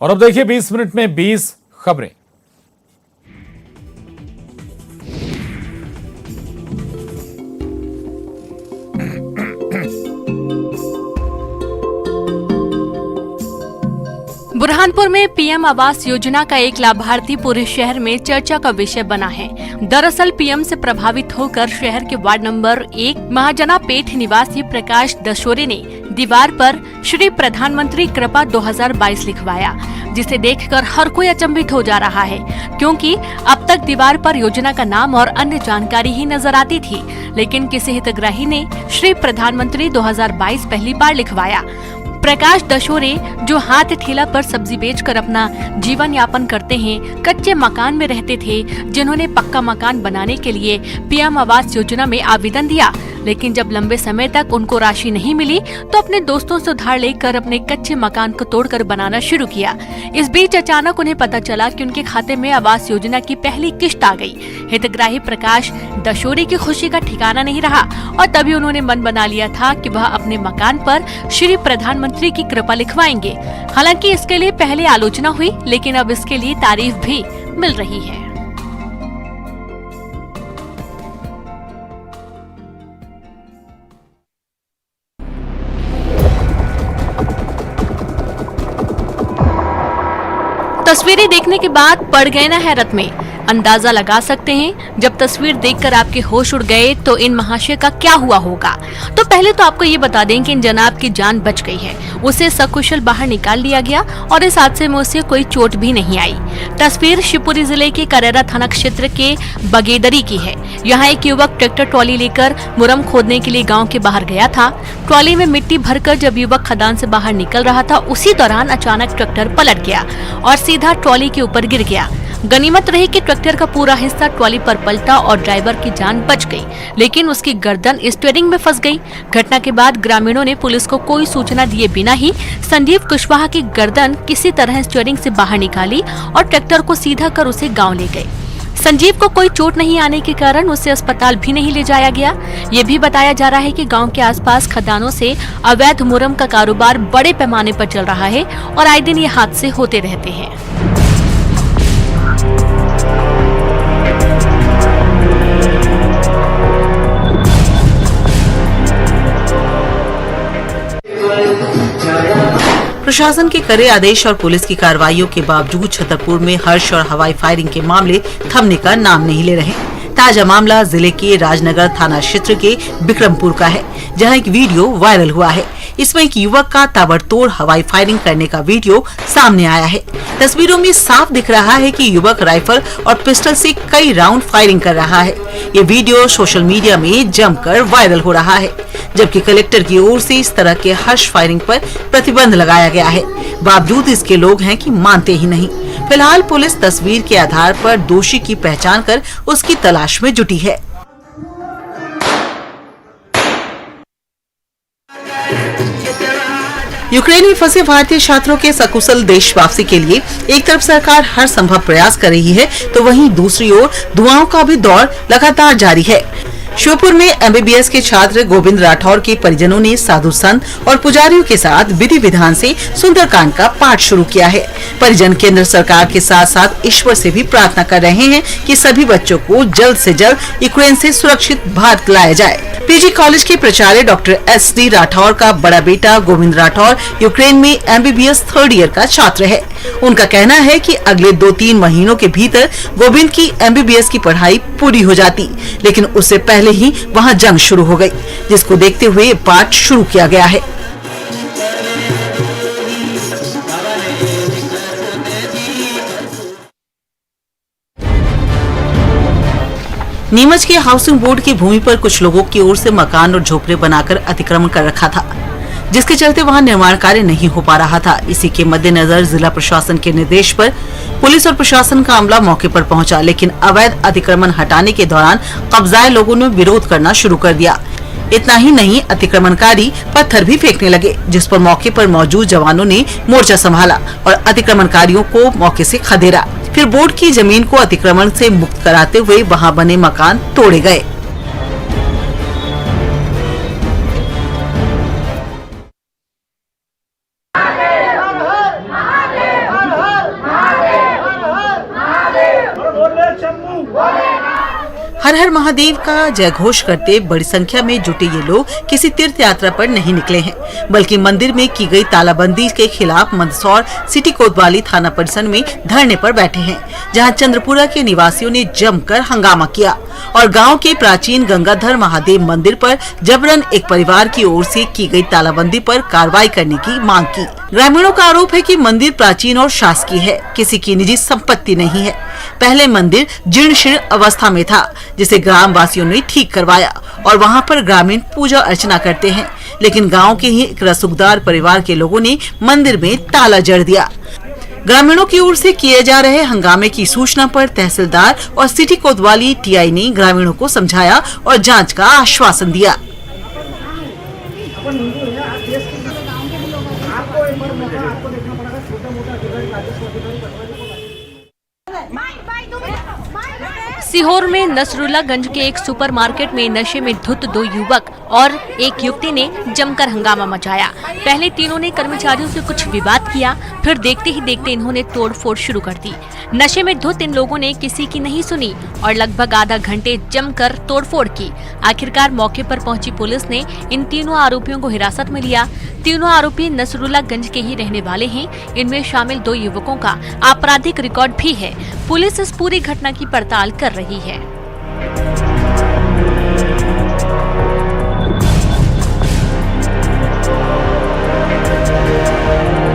और अब देखिए 20 मिनट में 20 खबरें। बुरहानपुर में पीएम आवास योजना का एक लाभार्थी पूरे शहर में चर्चा का विषय बना है। दरअसल पीएम से प्रभावित होकर शहर के वार्ड नंबर 1 महाजना पेठ निवासी प्रकाश दशोरे ने दीवार पर श्री प्रधानमंत्री कृपा 2022 लिखवाया, जिसे देखकर हर कोई अचंभित हो जा रहा है, क्योंकि अब तक दीवार पर योजना का नाम और अन्य जानकारी ही नजर आती थी, लेकिन किसी हितग्राही ने श्री प्रधानमंत्री 2022 पहली बार लिखवाया। प्रकाश दशोरे, जो हाथ ठेला पर सब्जी बेचकर अपना जीवन यापन करते हैं, कच्चे मकान में रहते थे, जिन्होंने पक्का मकान बनाने के लिए पीएम आवास योजना में आवेदन दिया, लेकिन जब लंबे समय तक उनको राशि नहीं मिली तो अपने दोस्तों से उधार लेकर अपने कच्चे मकान को तोड़कर बनाना शुरू किया। इस बीच अचानक उन्हें पता चला कि उनके खाते में आवास योजना की पहली किश्त आ गई। हितग्राही प्रकाश दशोरे की खुशी का ठिकाना नहीं रहा और तभी उन्होंने मन बना लिया था कि वह अपने मकान पर श्री प्रधानमंत्री की कृपा लिखवाएंगे। हालांकि इसके लिए पहले आलोचना हुई, लेकिन अब इसके लिए तारीफ भी मिल रही है। तस्वीरें देखने के बाद पड़ गए ना हैरत में। अंदाजा लगा सकते हैं, जब तस्वीर देखकर आपके होश उड़ गए तो इन महाशय का क्या हुआ होगा। तो पहले तो आपको ये बता दें कि इन जनाब की जान बच गई है, उसे सकुशल बाहर निकाल लिया गया और इस हादसे में उसे कोई चोट भी नहीं आई। तस्वीर शिवपुरी जिले के करेरा थाना क्षेत्र के बगेदरी की है। यहाँ एक युवक ट्रैक्टर ट्रॉली लेकर मुरम खोदने के लिए गाँव के बाहर गया था। ट्रॉली में मिट्टी भरकर जब युवक खदान से बाहर निकल रहा था, उसी दौरान अचानक ट्रैक्टर पलट गया और सीधा ट्रॉली के ऊपर गिर गया। गनीमत रही कि ट्रैक्टर का पूरा हिस्सा ट्रॉली पर पलटा और ड्राइवर की जान बच गई, लेकिन उसकी गर्दन स्टीयरिंग में फंस गई। घटना के बाद ग्रामीणों ने पुलिस को कोई सूचना दिए बिना ही संजीव कुशवाहा की गर्दन किसी तरह स्टीयरिंग से बाहर निकाली और ट्रैक्टर को सीधा कर उसे गाँव ले गए। संजीव को कोई चोट नहीं आने के कारण उसे अस्पताल भी नहीं ले जाया गया। ये भी बताया जा रहा है कि गांव के आसपास खदानों से अवैध मुरम का कारोबार बड़े पैमाने पर चल रहा है और आए दिन ये हादसे होते रहते हैं। प्रशासन के कड़े आदेश और पुलिस की कार्रवाइयों के बावजूद छतरपुर में हर्ष और हवाई फायरिंग के मामले थमने का नाम नहीं ले रहे। ताजा मामला जिले के राजनगर थाना क्षेत्र के बिक्रमपुर का है, जहां एक वीडियो वायरल हुआ है। इसमें एक युवक का ताबड़तोड़ हवाई फायरिंग करने का वीडियो सामने आया है। तस्वीरों में साफ दिख रहा है कि युवक राइफल और पिस्टल से कई राउंड फायरिंग कर रहा है। ये वीडियो सोशल मीडिया में जमकर वायरल हो रहा है, जबकि कलेक्टर की ओर से इस तरह के हर्ष फायरिंग पर प्रतिबंध लगाया गया है। बावजूद इसके लोग हैं कि मानते ही नहीं। फिलहाल पुलिस तस्वीर के आधार पर दोषी की पहचान कर उसकी तलाश में जुटी है। यूक्रेन में फंसे भारतीय छात्रों के सकुशल देश वापसी के लिए एक तरफ सरकार हर संभव प्रयास कर रही है, तो वहीं दूसरी ओर दुआओं का भी दौर लगातार जारी है। श्योपुर में एमबीबीएस के छात्र गोविंद राठौर के परिजनों ने साधु संत और पुजारियों के साथ विधि विधान से सुंदरकांड का पाठ शुरू किया है। परिजन केंद्र सरकार के साथ साथ ईश्वर से भी प्रार्थना कर रहे हैं कि सभी बच्चों को जल्द से जल्द यूक्रेन से सुरक्षित भारत लाया जाए। पीजी कॉलेज के प्राचार्य डॉक्टर एसडी राठौर का बड़ा बेटा गोविंद राठौर यूक्रेन में एमबीबीएस 3rd ईयर का छात्र है। उनका कहना है कि अगले 2-3 महीनों के भीतर गोविंद की एमबीबीएस की पढ़ाई पूरी हो जाती, लेकिन उससे पहले ही वहां जंग शुरू हो गई, जिसको देखते हुए पाठ शुरू किया गया है। नीमच के हाउसिंग बोर्ड की भूमि पर कुछ लोगों की ओर से मकान और झोपड़े बनाकर अतिक्रमण कर रखा था, जिसके चलते वहां निर्माण कार्य नहीं हो पा रहा था। इसी के मद्देनजर जिला प्रशासन के निर्देश पर पुलिस और प्रशासन का अमला मौके पर पहुंचा, लेकिन अवैध अतिक्रमण हटाने के दौरान कब्जाए लोगों ने विरोध करना शुरू कर दिया। इतना ही नहीं, अतिक्रमणकारी पत्थर भी फेंकने लगे, जिस पर मौके पर मौजूद जवानों ने मोर्चा संभाला और अतिक्रमणकारियों को मौके से खदेड़ा। फिर बोर्ड की जमीन को अतिक्रमण से मुक्त कराते हुए वहां बने मकान तोड़े गए। हर हर महादेव का जय घोष करते बड़ी संख्या में जुटे ये लोग किसी तीर्थ यात्रा पर नहीं निकले हैं, बल्कि मंदिर में की गई तालाबंदी के खिलाफ मंदसौर सिटी कोतवाली थाना परिसर में धरने पर बैठे हैं, जहां चंद्रपुरा के निवासियों ने जमकर हंगामा किया और गांव के प्राचीन गंगाधर महादेव मंदिर पर जबरन एक परिवार की ओर से की गई तालाबंदी पर कार्रवाई करने की मांग की। ग्रामीणों का आरोप है कि मंदिर प्राचीन और शासकीय है, किसी की निजी संपत्ति नहीं है। पहले मंदिर जीर्ण शीर्ण अवस्था में था, जिसे ग्राम वासियों ने ठीक करवाया और वहां पर ग्रामीण पूजा अर्चना करते हैं, लेकिन गांव के ही एक रसूखदार परिवार के लोगों ने मंदिर में ताला जड़ दिया। ग्रामीणों की ओर से किए जा रहे हंगामे की सूचना पर तहसीलदार और सिटी कोतवाली टीआई ने ग्रामीणों को समझाया और जांच का आश्वासन दिया। सीहोर में नसरुल्लागंज के एक सुपरमार्केट में नशे में धुत 2 युवक और एक युवती ने जमकर हंगामा मचाया। पहले तीनों ने कर्मचारियों से कुछ विवाद किया, फिर देखते ही देखते इन्होंने तोड़फोड़ शुरू कर दी। नशे में धुत इन लोगों ने किसी की नहीं सुनी और लगभग आधा घंटे जमकर तोड़फोड़ की। आखिरकार मौके पर पहुंची पुलिस ने इन तीनों आरोपियों को हिरासत में लिया। तीनों आरोपी नसरुल्लागंज के ही रहने वाले हैं। इनमें शामिल 2 युवकों का आपराधिक रिकॉर्ड भी है। पुलिस इस पूरी घटना की पड़ताल कर रही है।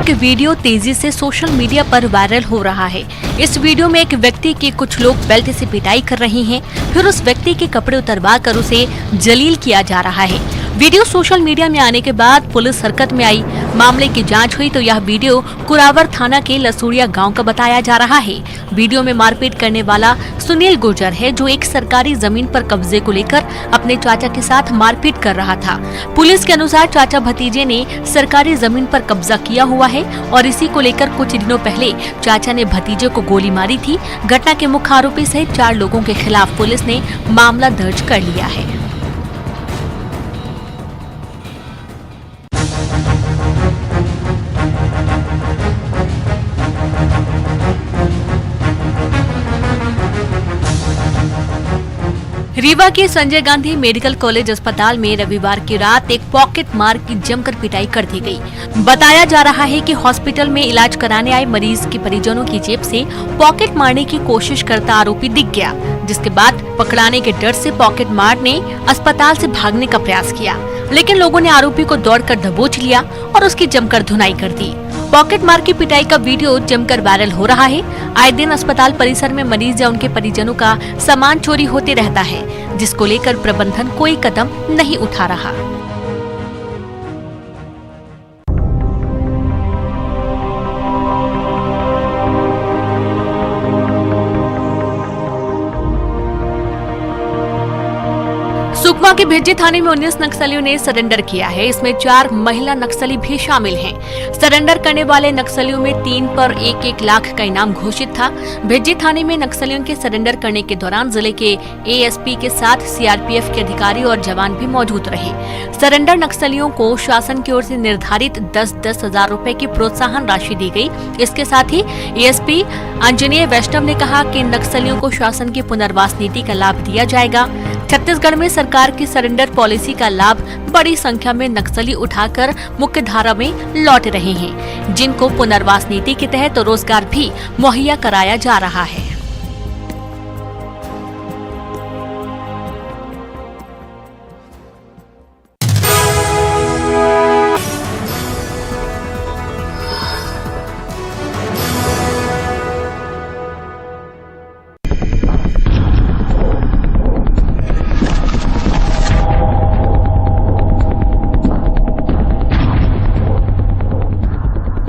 एक वीडियो तेजी से सोशल मीडिया पर वायरल हो रहा है। इस वीडियो में एक व्यक्ति की कुछ लोग बेल्ट से पिटाई कर रहे हैं, फिर उस व्यक्ति के कपड़े उतरवा कर उसे जलील किया जा रहा है। वीडियो सोशल मीडिया में आने के बाद पुलिस हरकत में आई। मामले की जांच हुई तो यह वीडियो कुरावर थाना के लसूड़िया गांव का बताया जा रहा है। वीडियो में मारपीट करने वाला सुनील गुर्जर है, जो एक सरकारी जमीन पर कब्जे को लेकर अपने चाचा के साथ मारपीट कर रहा था। पुलिस के अनुसार चाचा भतीजे ने सरकारी जमीन पर कब्जा किया हुआ है और इसी को लेकर कुछ दिनों पहले चाचा ने भतीजे को गोली मारी थी। घटना के मुख्य आरोपी सहित 4 लोगों के खिलाफ पुलिस ने मामला दर्ज कर लिया है। रीवा के संजय गांधी मेडिकल कॉलेज अस्पताल में रविवार की रात एक पॉकेट मार की जमकर पिटाई कर दी गई। बताया जा रहा है कि हॉस्पिटल में इलाज कराने आए मरीज के परिजनों की जेब से पॉकेट मारने की कोशिश करता आरोपी दिख गया, जिसके बाद पकड़ाने के डर से पॉकेट मार ने अस्पताल से भागने का प्रयास किया, लेकिन लोगों ने आरोपी को दौड़कर दबोच लिया और उसकी जमकर धुनाई कर दी। पॉकेट मार की पिटाई का वीडियो जमकर वायरल हो रहा है। आए दिन अस्पताल परिसर में मरीज या उनके परिजनों का सामान चोरी होते रहता है, जिसको लेकर प्रबंधन कोई कदम नहीं उठा रहा। सुकमा के भेज्जी थाने में 19 नक्सलियों ने सरेंडर किया है। इसमें 4 महिला नक्सली भी शामिल हैं। सरेंडर करने वाले नक्सलियों में 3 पर 1-1 लाख का इनाम घोषित था। भेज्जी थाने में नक्सलियों के सरेंडर करने के दौरान जिले के एएसपी के साथ सीआरपीएफ के अधिकारी और जवान भी मौजूद रहे। सरेंडर नक्सलियों को शासन की ओर से निर्धारित 10-10 हजार रुपए की प्रोत्साहन राशि दी गई। इसके साथ ही एएसपी अंजनेय वैष्णव ने कहा कि नक्सलियों को शासन की पुनर्वास नीति का लाभ दिया जाएगा। छत्तीसगढ़ में सरकार की सरेंडर पॉलिसी का लाभ बड़ी संख्या में नक्सली उठाकर मुख्य धारा में लौट रहे हैं, जिनको पुनर्वास नीति के तहत रोजगार भी मुहैया कराया जा रहा है।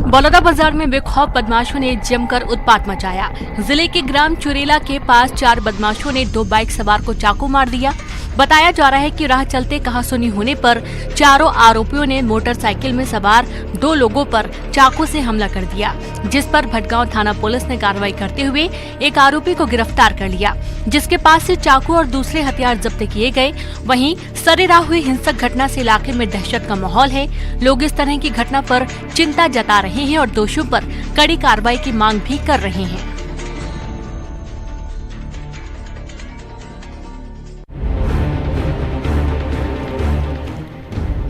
बलौदाबाजार में बेखौफ बदमाशों ने जमकर उत्पात मचाया। जिले के ग्राम चुरेला के पास 4 बदमाशों ने 2 बाइक सवार को चाकू मार दिया। बताया जा रहा है कि राह चलते कहासुनी होने पर चारों आरोपियों ने मोटरसाइकिल में सवार 2 लोगों पर चाकू से हमला कर दिया, जिस पर भटगांव थाना पुलिस ने कार्रवाई करते हुए एक आरोपी को गिरफ्तार कर लिया, जिसके पास से चाकू और दूसरे हथियार जब्त किए गए। वहीं सरेराह हुई हिंसक घटना से इलाके में दहशत का माहौल है। लोग इस तरह की घटना पर चिंता जता रहे हैं और दोषियों पर कड़ी कार्रवाई की मांग भी कर रहे हैं।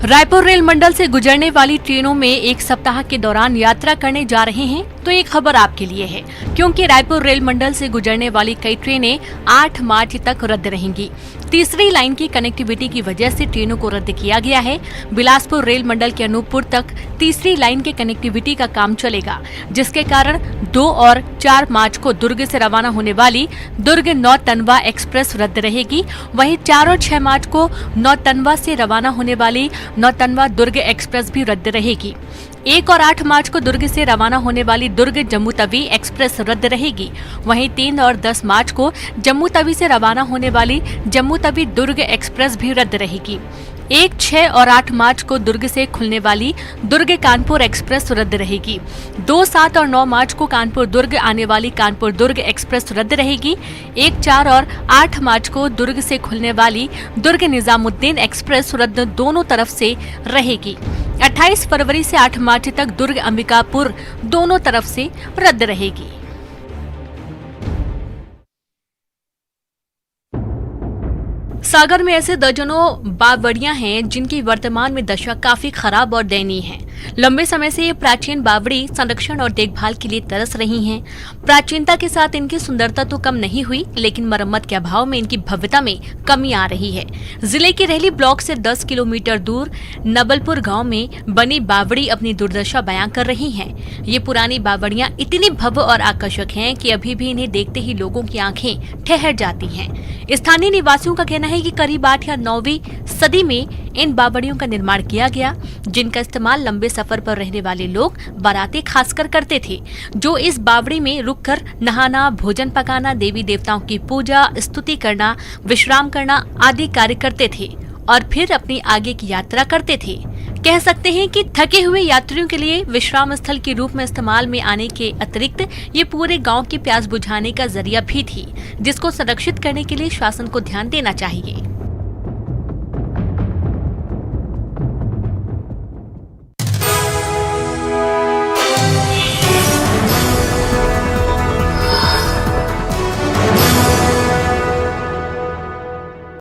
रायपुर रेल मंडल से गुजरने वाली ट्रेनों में एक सप्ताह के दौरान यात्रा करने जा रहे हैं तो एक खबर आपके लिए है, क्योंकि रायपुर रेल मंडल से गुजरने वाली कई ट्रेनें 8 मार्च तक रद्द रहेंगी। तीसरी लाइन की कनेक्टिविटी की वजह से ट्रेनों को रद्द किया गया है। बिलासपुर रेल मंडल के अनूपपुर तक तीसरी लाइन के कनेक्टिविटी का काम चलेगा, जिसके कारण 2 और 4 मार्च को दुर्ग से रवाना होने वाली दुर्ग नौतनवा एक्सप्रेस रद्द रहेगी। वहीं 4 और 6 मार्च को नौतनवा से रवाना होने वाली नौतनवा दुर्ग एक्सप्रेस भी रद्द रहेगी। 1 और 8 मार्च को दुर्ग से रवाना होने वाली दुर्ग जम्मू तवी एक्सप्रेस रद्द रहेगी। वहीं 3 और 10 मार्च को जम्मू तवी से रवाना होने वाली जम्मू तवी दुर्ग एक्सप्रेस भी रद्द रहेगी। 1, 6 और 8 मार्च को दुर्ग से खुलने वाली दुर्ग कानपुर एक्सप्रेस रद्द रहेगी। 2, 7 और 9 मार्च को कानपुर दुर्ग आने वाली कानपुर दुर्ग एक्सप्रेस रद्द रहेगी। 1, 4 और 8 मार्च को दुर्ग से खुलने वाली दुर्ग निजामुद्दीन एक्सप्रेस रद्द दोनों तरफ से रहेगी। 28 फरवरी से 8 मार्च तक दुर्ग अंबिकापुर दोनों तरफ से रद्द रहेगी। सागर में ऐसे दर्जनों बावड़ियां हैं जिनकी वर्तमान में दशा काफी खराब और दयनीय है। लंबे समय से ये प्राचीन बावड़ी संरक्षण और देखभाल के लिए तरस रही हैं। प्राचीनता के साथ इनकी सुंदरता तो कम नहीं हुई, लेकिन मरम्मत के अभाव में इनकी भव्यता में कमी आ रही है। जिले के रेहली ब्लॉक से 10 किलोमीटर दूर नबलपुर गांव में बनी बावड़ी अपनी दुर्दशा बयां कर रही हैं। ये पुरानी बावड़ियां इतनी भव्य और आकर्षक हैं कि अभी भी इन्हें देखते ही लोगों की आंखें ठहर जाती हैं। स्थानीय निवासियों का कहना है कि करीब 8 या 9वीं सदी में इन बावड़ियों का निर्माण किया गया, जिनका इस्तेमाल लंबे सफर पर रहने वाले लोग बाराती खासकर करते थे, जो इस बावड़ी में रुककर नहाना, भोजन पकाना, देवी देवताओं की पूजा, स्तुति करना, विश्राम करना आदि कार्य करते थे और फिर अपनी आगे की यात्रा करते थे। कह सकते हैं कि थके हुए यात्रियों के लिए विश्राम स्थल के रूप में इस्तेमाल में आने के अतिरिक्त ये पूरे गांव की प्यास बुझाने का जरिया भी थी, जिसको संरक्षित करने के लिए शासन को ध्यान देना चाहिए।